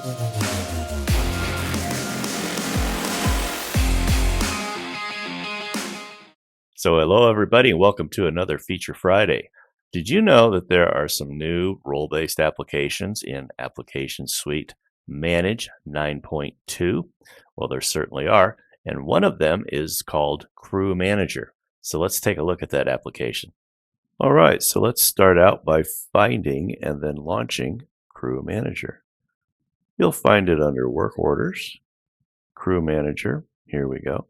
So hello everybody and welcome to another Feature Friday. Did you know that there are some new role-based applications in Application Suite Manage 9.2? Well, there certainly are, and one of them is called Crew Manager. So let's take a look at that application. All right, so let's start out by finding and then launching Crew Manager. You'll find it under Work Orders, Crew Manager. Here we go.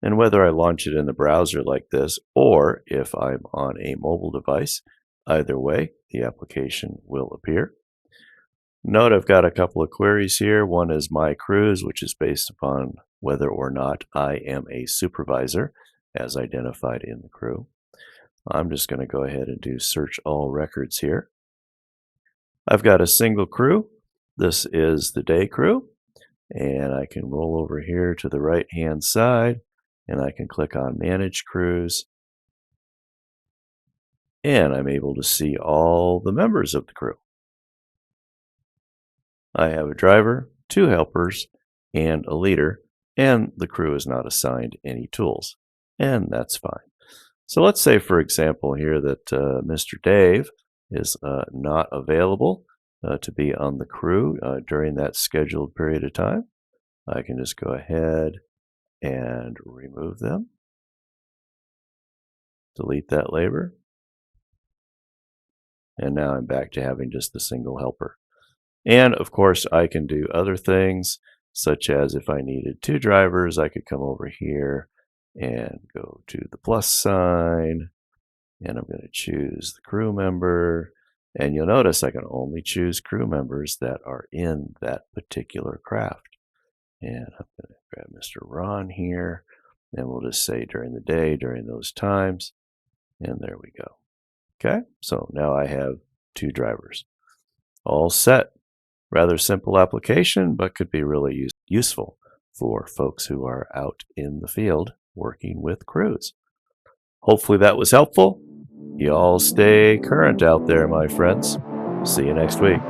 And whether I launch it in the browser like this, or if I'm on a mobile device, either way, the application will appear. Note I've got a couple of queries here. One is my crews, which is based upon whether or not I am a supervisor, as identified in the crew. I'm just going to go ahead and do search all records here. I've got a single crew. This is the day crew. And I can roll over here to the right-hand side. And I can click on Manage Crews, and I'm able to see all the members of the crew. I have a driver, 2 helpers, and a leader, and the crew is not assigned any tools, and that's fine. So let's say, for example, here that Mr. Dave is not available to be on the crew during that scheduled period of time. I can just go ahead and remove them. Delete that labor. And now I'm back to having just a single helper. And of course, I can do other things, such as if I needed 2 drivers, I could come over here and go to the plus sign, and I'm going to choose the crew member. And you'll notice I can only choose crew members that are in that particular craft. And I'm going to grab Mr. Ron here, and we'll just say during the day, during those times, and there we go. Okay, so now I have 2 drivers. All set. Rather simple application, but could be really useful for folks who are out in the field working with crews. Hopefully that was helpful. You all stay current out there, my friends. See you next week.